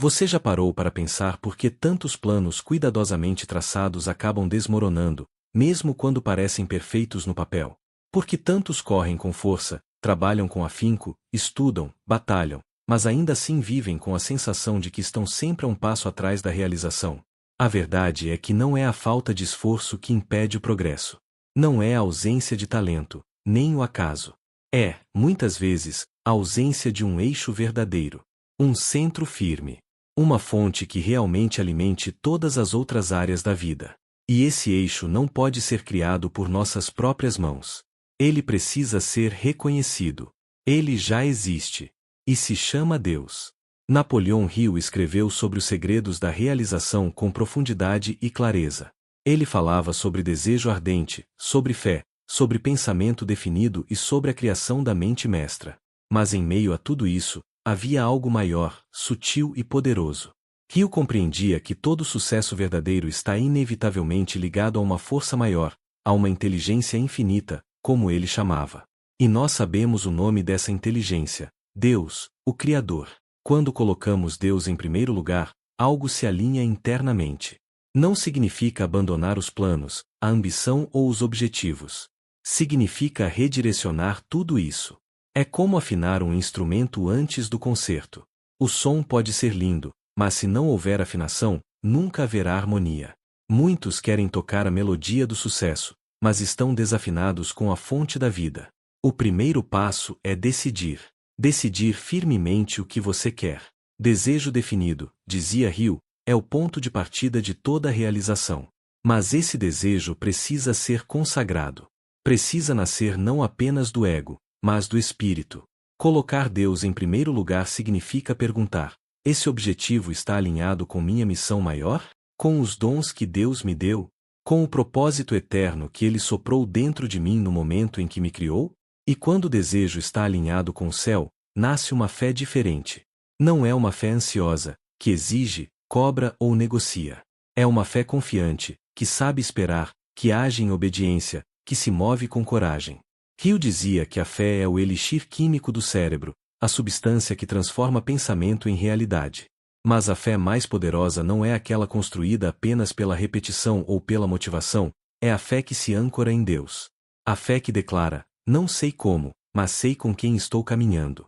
Você já parou para pensar por que tantos planos cuidadosamente traçados acabam desmoronando, mesmo quando parecem perfeitos no papel? Por que tantos correm com força, trabalham com afinco, estudam, batalham, mas ainda assim vivem com a sensação de que estão sempre a um passo atrás da realização? A verdade é que não é a falta de esforço que impede o progresso. Não é a ausência de talento, nem o acaso. É, muitas vezes, a ausência de um eixo verdadeiro. Um centro firme. Uma fonte que realmente alimente todas as outras áreas da vida. E esse eixo não pode ser criado por nossas próprias mãos. Ele precisa ser reconhecido. Ele já existe. E se chama Deus. Napoleão Hill escreveu sobre os segredos da realização com profundidade e clareza. Ele falava sobre desejo ardente, sobre fé, sobre pensamento definido e sobre a criação da mente mestra. Mas em meio a tudo isso, havia algo maior, sutil e poderoso. Hill compreendia que todo sucesso verdadeiro está inevitavelmente ligado a uma força maior, a uma inteligência infinita, como ele chamava. E nós sabemos o nome dessa inteligência: Deus, o Criador. Quando colocamos Deus em primeiro lugar, algo se alinha internamente. Não significa abandonar os planos, a ambição ou os objetivos. Significa redirecionar tudo isso. É como afinar um instrumento antes do concerto. O som pode ser lindo, mas se não houver afinação, nunca haverá harmonia. Muitos querem tocar a melodia do sucesso, mas estão desafinados com a fonte da vida. O primeiro passo é decidir. Decidir firmemente o que você quer. Desejo definido, dizia Hill, é o ponto de partida de toda realização. Mas esse desejo precisa ser consagrado. Precisa nascer não apenas do ego, mas do espírito. Colocar Deus em primeiro lugar significa perguntar: esse objetivo está alinhado com minha missão maior? Com os dons que Deus me deu? Com o propósito eterno que Ele soprou dentro de mim no momento em que me criou? E quando o desejo está alinhado com o céu, nasce uma fé diferente. Não é uma fé ansiosa, que exige, cobra ou negocia. É uma fé confiante, que sabe esperar, que age em obediência, que se move com coragem. Hill dizia que a fé é o elixir químico do cérebro, a substância que transforma pensamento em realidade. Mas a fé mais poderosa não é aquela construída apenas pela repetição ou pela motivação, é a fé que se âncora em Deus. A fé que declara: não sei como, mas sei com quem estou caminhando.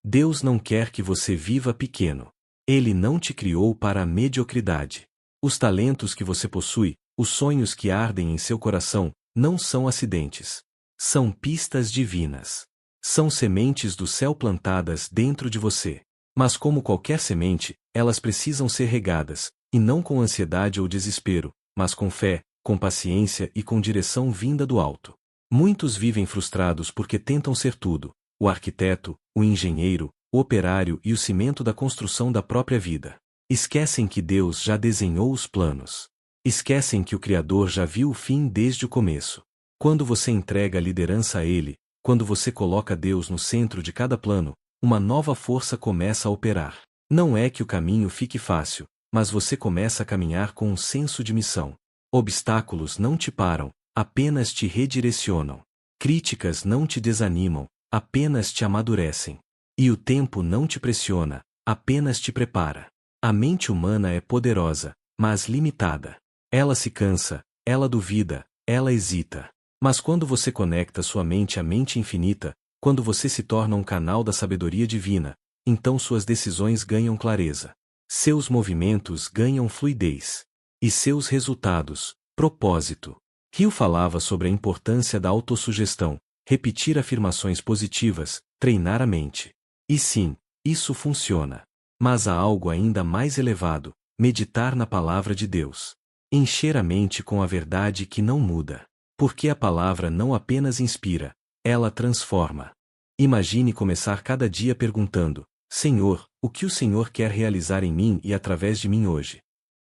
Deus não quer que você viva pequeno. Ele não te criou para a mediocridade. Os talentos que você possui, os sonhos que ardem em seu coração, não são acidentes. São pistas divinas. São sementes do céu plantadas dentro de você. Mas como qualquer semente, elas precisam ser regadas, e não com ansiedade ou desespero, mas com fé, com paciência e com direção vinda do alto. Muitos vivem frustrados porque tentam ser tudo: o arquiteto, o engenheiro, o operário e o cimento da construção da própria vida. Esquecem que Deus já desenhou os planos. Esquecem que o Criador já viu o fim desde o começo. Quando você entrega a liderança a Ele, quando você coloca Deus no centro de cada plano, uma nova força começa a operar. Não é que o caminho fique fácil, mas você começa a caminhar com um senso de missão. Obstáculos não te param, apenas te redirecionam. Críticas não te desanimam, apenas te amadurecem. E o tempo não te pressiona, apenas te prepara. A mente humana é poderosa, mas limitada. Ela se cansa, ela duvida, ela hesita. Mas quando você conecta sua mente à mente infinita, quando você se torna um canal da sabedoria divina, então suas decisões ganham clareza. Seus movimentos ganham fluidez. E seus resultados, propósito. Hill falava sobre a importância da autossugestão, repetir afirmações positivas, treinar a mente. E sim, isso funciona. Mas há algo ainda mais elevado: meditar na palavra de Deus. Encher a mente com a verdade que não muda. Porque a palavra não apenas inspira, ela transforma. Imagine começar cada dia perguntando: Senhor, o que o Senhor quer realizar em mim e através de mim hoje?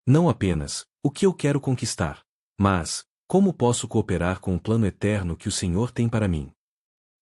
Não apenas: o que eu quero conquistar, mas: como posso cooperar com o plano eterno que o Senhor tem para mim?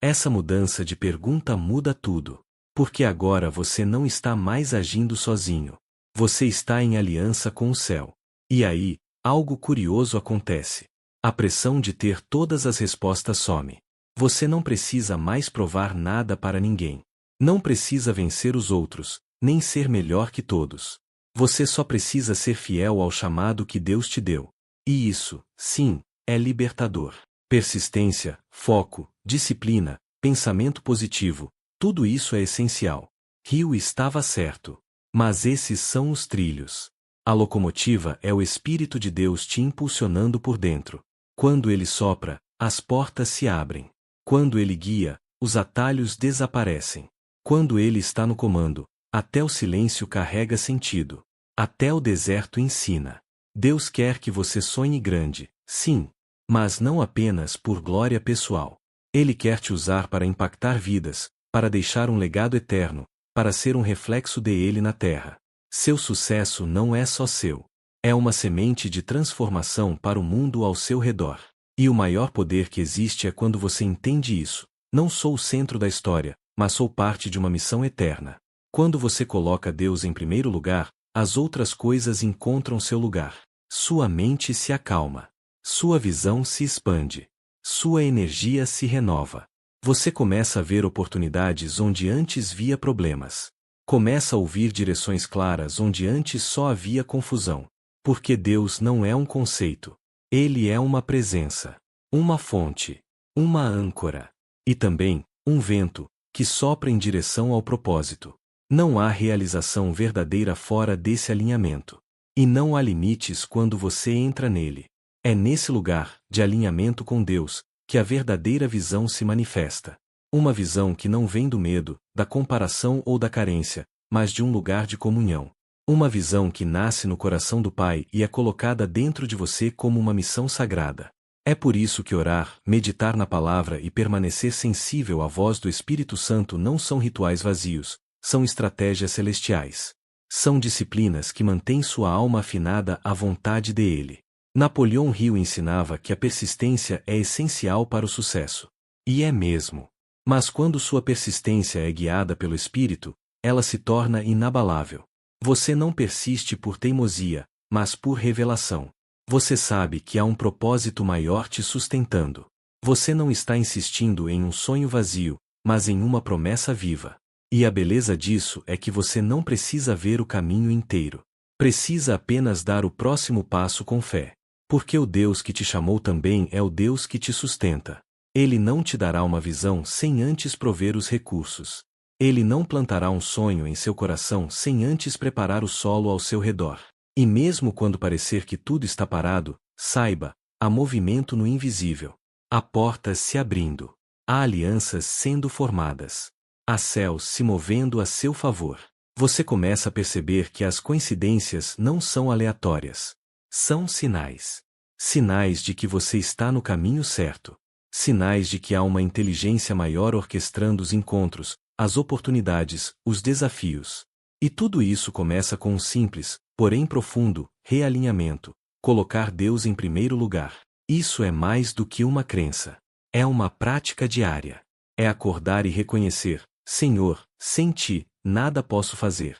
Essa mudança de pergunta muda tudo. Porque agora você não está mais agindo sozinho. Você está em aliança com o céu. E aí, algo curioso acontece. A pressão de ter todas as respostas some. Você não precisa mais provar nada para ninguém. Não precisa vencer os outros, nem ser melhor que todos. Você só precisa ser fiel ao chamado que Deus te deu. E isso, sim, é libertador. Persistência, foco, disciplina, pensamento positivo, tudo isso é essencial. Rio estava certo. Mas esses são os trilhos. A locomotiva é o Espírito de Deus te impulsionando por dentro. Quando ele sopra, as portas se abrem. Quando ele guia, os atalhos desaparecem. Quando ele está no comando, até o silêncio carrega sentido. Até o deserto ensina. Deus quer que você sonhe grande, sim, mas não apenas por glória pessoal. Ele quer te usar para impactar vidas, para deixar um legado eterno, para ser um reflexo dele na terra. Seu sucesso não é só seu. É uma semente de transformação para o mundo ao seu redor. E o maior poder que existe é quando você entende isso. Não sou o centro da história, mas sou parte de uma missão eterna. Quando você coloca Deus em primeiro lugar, as outras coisas encontram seu lugar. Sua mente se acalma. Sua visão se expande. Sua energia se renova. Você começa a ver oportunidades onde antes via problemas. Começa a ouvir direções claras onde antes só havia confusão. Porque Deus não é um conceito. Ele é uma presença. Uma fonte. Uma âncora. E também, um vento, que sopra em direção ao propósito. Não há realização verdadeira fora desse alinhamento. E não há limites quando você entra nele. É nesse lugar, de alinhamento com Deus, que a verdadeira visão se manifesta. Uma visão que não vem do medo, da comparação ou da carência, mas de um lugar de comunhão. Uma visão que nasce no coração do Pai e é colocada dentro de você como uma missão sagrada. É por isso que orar, meditar na palavra e permanecer sensível à voz do Espírito Santo não são rituais vazios, são estratégias celestiais. São disciplinas que mantêm sua alma afinada à vontade dele. Napoleão Hill ensinava que a persistência é essencial para o sucesso. E é mesmo. Mas quando sua persistência é guiada pelo Espírito, ela se torna inabalável. Você não persiste por teimosia, mas por revelação. Você sabe que há um propósito maior te sustentando. Você não está insistindo em um sonho vazio, mas em uma promessa viva. E a beleza disso é que você não precisa ver o caminho inteiro. Precisa apenas dar o próximo passo com fé. Porque o Deus que te chamou também é o Deus que te sustenta. Ele não te dará uma visão sem antes prover os recursos. Ele não plantará um sonho em seu coração sem antes preparar o solo ao seu redor. E mesmo quando parecer que tudo está parado, saiba, há movimento no invisível. Há portas se abrindo. Há alianças sendo formadas. Há céus se movendo a seu favor. Você começa a perceber que as coincidências não são aleatórias. São sinais. Sinais de que você está no caminho certo. Sinais de que há uma inteligência maior orquestrando os encontros, as oportunidades, os desafios. E tudo isso começa com um simples, porém profundo, realinhamento. Colocar Deus em primeiro lugar. Isso é mais do que uma crença. É uma prática diária. É acordar e reconhecer, Senhor, sem ti, nada posso fazer.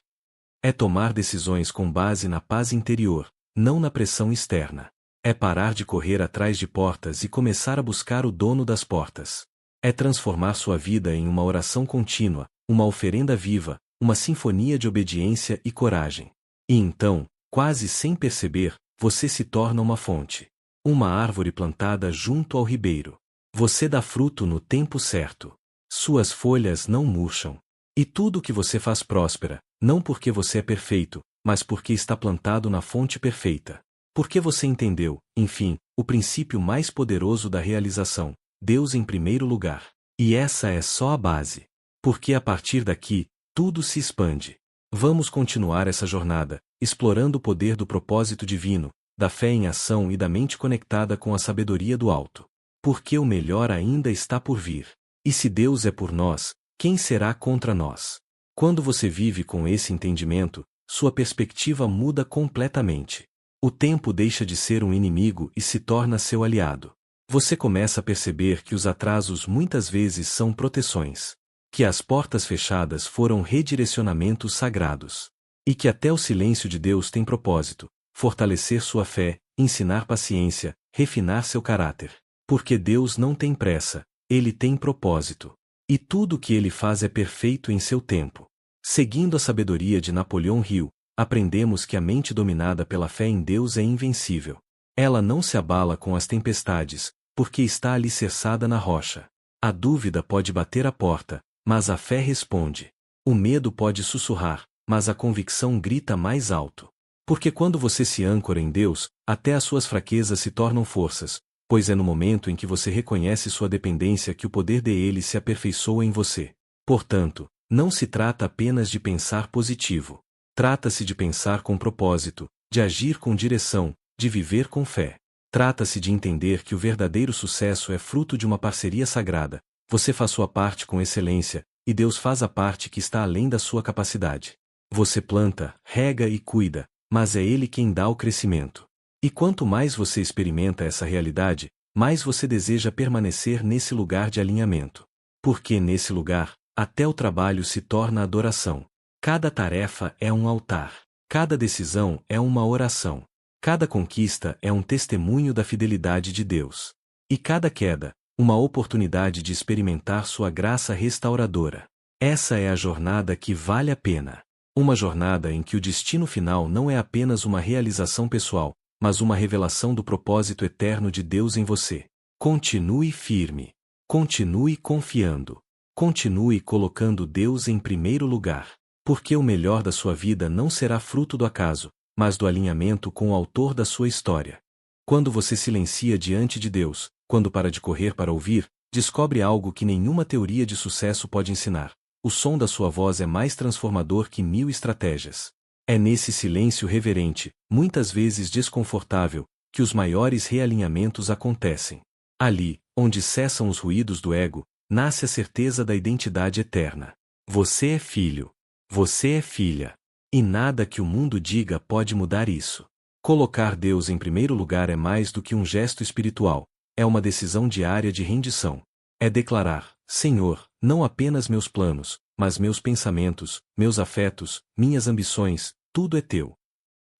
É tomar decisões com base na paz interior, não na pressão externa. É parar de correr atrás de portas e começar a buscar o dono das portas. É transformar sua vida em uma oração contínua, uma oferenda viva, uma sinfonia de obediência e coragem. E então, quase sem perceber, você se torna uma fonte. Uma árvore plantada junto ao ribeiro. Você dá fruto no tempo certo. Suas folhas não murcham. E tudo o que você faz próspera, não porque você é perfeito, mas porque está plantado na fonte perfeita. Porque você entendeu, enfim, o princípio mais poderoso da realização, Deus em primeiro lugar. E essa é só a base. Porque a partir daqui, tudo se expande. Vamos continuar essa jornada, explorando o poder do propósito divino, da fé em ação e da mente conectada com a sabedoria do alto. Porque o melhor ainda está por vir. E se Deus é por nós, quem será contra nós? Quando você vive com esse entendimento, sua perspectiva muda completamente. O tempo deixa de ser um inimigo e se torna seu aliado. Você começa a perceber que os atrasos muitas vezes são proteções. Que as portas fechadas foram redirecionamentos sagrados. E que até o silêncio de Deus tem propósito: fortalecer sua fé, ensinar paciência, refinar seu caráter. Porque Deus não tem pressa, Ele tem propósito. E tudo o que Ele faz é perfeito em seu tempo. Seguindo a sabedoria de Napoleão Hill, aprendemos que a mente dominada pela fé em Deus é invencível. Ela não se abala com as tempestades, porque está alicerçada na rocha. A dúvida pode bater à porta, mas a fé responde. O medo pode sussurrar, mas a convicção grita mais alto. Porque quando você se âncora em Deus, até as suas fraquezas se tornam forças, pois é no momento em que você reconhece sua dependência que o poder dele se aperfeiçoa em você. Portanto, não se trata apenas de pensar positivo. Trata-se de pensar com propósito, de agir com direção, de viver com fé. Trata-se de entender que o verdadeiro sucesso é fruto de uma parceria sagrada. Você faz sua parte com excelência, e Deus faz a parte que está além da sua capacidade. Você planta, rega e cuida, mas é Ele quem dá o crescimento. E quanto mais você experimenta essa realidade, mais você deseja permanecer nesse lugar de alinhamento. Porque nesse lugar, até o trabalho se torna adoração. Cada tarefa é um altar. Cada decisão é uma oração. Cada conquista é um testemunho da fidelidade de Deus. E cada queda, uma oportunidade de experimentar sua graça restauradora. Essa é a jornada que vale a pena. Uma jornada em que o destino final não é apenas uma realização pessoal, mas uma revelação do propósito eterno de Deus em você. Continue firme. Continue confiando. Continue colocando Deus em primeiro lugar. Porque o melhor da sua vida não será fruto do acaso, mas do alinhamento com o autor da sua história. Quando você silencia diante de Deus, quando para de correr para ouvir, descobre algo que nenhuma teoria de sucesso pode ensinar. O som da sua voz é mais transformador que 1000 estratégias. É nesse silêncio reverente, muitas vezes desconfortável, que os maiores realinhamentos acontecem. Ali, onde cessam os ruídos do ego, nasce a certeza da identidade eterna. Você é filho. Você é filha. E nada que o mundo diga pode mudar isso. Colocar Deus em primeiro lugar é mais do que um gesto espiritual, é uma decisão diária de rendição. É declarar: Senhor, não apenas meus planos, mas meus pensamentos, meus afetos, minhas ambições, tudo é teu.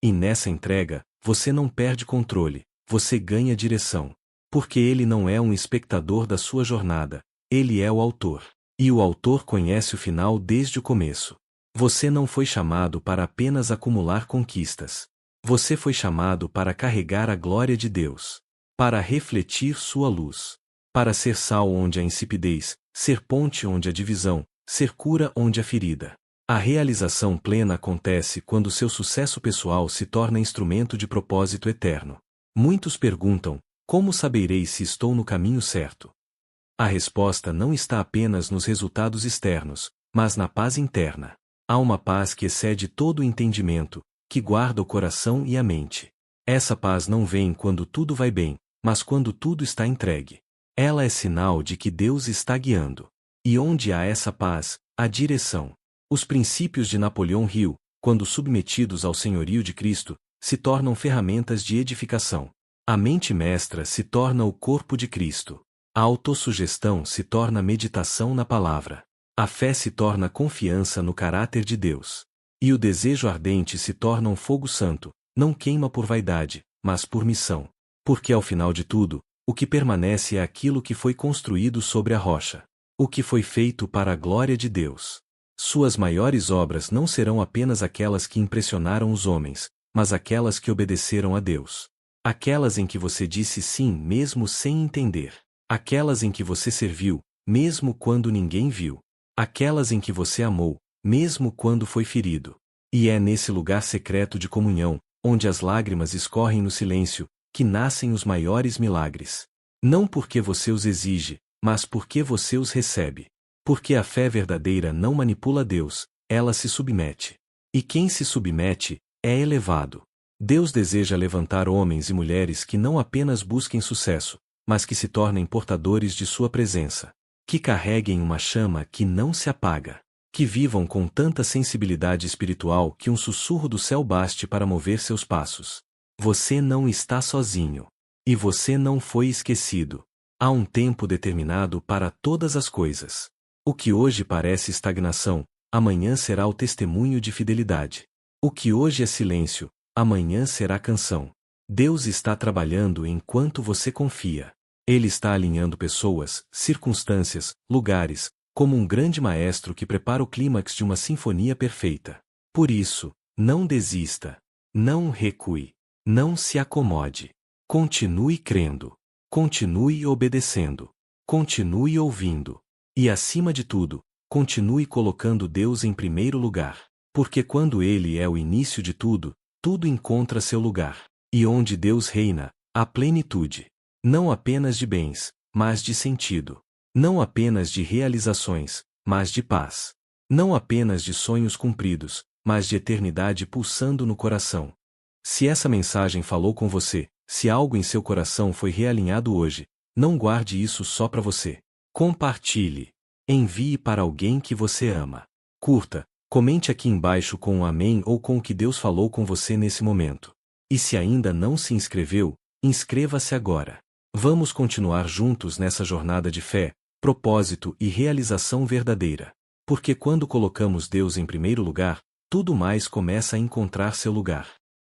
E nessa entrega, você não perde controle, você ganha direção. Porque ele não é um espectador da sua jornada, ele é o autor. E o autor conhece o final desde o começo. Você não foi chamado para apenas acumular conquistas. Você foi chamado para carregar a glória de Deus. Para refletir sua luz. Para ser sal onde há insipidez, ser ponte onde há divisão, ser cura onde há ferida. A realização plena acontece quando seu sucesso pessoal se torna instrumento de propósito eterno. Muitos perguntam: como saberei se estou no caminho certo? A resposta não está apenas nos resultados externos, mas na paz interna. Há uma paz que excede todo o entendimento, que guarda o coração e a mente. Essa paz não vem quando tudo vai bem, mas quando tudo está entregue. Ela é sinal de que Deus está guiando. E onde há essa paz, há direção. Os princípios de Napoleão Hill, quando submetidos ao senhorio de Cristo, se tornam ferramentas de edificação. A mente mestra se torna o corpo de Cristo. A autossugestão se torna meditação na palavra. A fé se torna confiança no caráter de Deus. E o desejo ardente se torna um fogo santo, não queima por vaidade, mas por missão. Porque ao final de tudo, o que permanece é aquilo que foi construído sobre a rocha. O que foi feito para a glória de Deus. Suas maiores obras não serão apenas aquelas que impressionaram os homens, mas aquelas que obedeceram a Deus. Aquelas em que você disse sim mesmo sem entender. Aquelas em que você serviu, mesmo quando ninguém viu. Aquelas em que você amou, mesmo quando foi ferido. E é nesse lugar secreto de comunhão, onde as lágrimas escorrem no silêncio, que nascem os maiores milagres. Não porque você os exige, mas porque você os recebe. Porque a fé verdadeira não manipula Deus, ela se submete. E quem se submete, é elevado. Deus deseja levantar homens e mulheres que não apenas busquem sucesso, mas que se tornem portadores de sua presença. Que carreguem uma chama que não se apaga. Que vivam com tanta sensibilidade espiritual que um sussurro do céu baste para mover seus passos. Você não está sozinho. E você não foi esquecido. Há um tempo determinado para todas as coisas. O que hoje parece estagnação, amanhã será o testemunho de fidelidade. O que hoje é silêncio, amanhã será canção. Deus está trabalhando enquanto você confia. Ele está alinhando pessoas, circunstâncias, lugares, como um grande maestro que prepara o clímax de uma sinfonia perfeita. Por isso, não desista. Não recue. Não se acomode. Continue crendo. Continue obedecendo. Continue ouvindo. E acima de tudo, continue colocando Deus em primeiro lugar. Porque quando Ele é o início de tudo, tudo encontra seu lugar. E onde Deus reina, há plenitude. Não apenas de bens, mas de sentido. Não apenas de realizações, mas de paz. Não apenas de sonhos cumpridos, mas de eternidade pulsando no coração. Se essa mensagem falou com você, se algo em seu coração foi realinhado hoje, não guarde isso só para você. Compartilhe. Envie para alguém que você ama. Curta, comente aqui embaixo com um amém ou com o que Deus falou com você nesse momento. E se ainda não se inscreveu, inscreva-se agora. Vamos continuar juntos nessa jornada de fé, propósito e realização verdadeira. Porque quando colocamos Deus em primeiro lugar, tudo mais começa a encontrar seu lugar.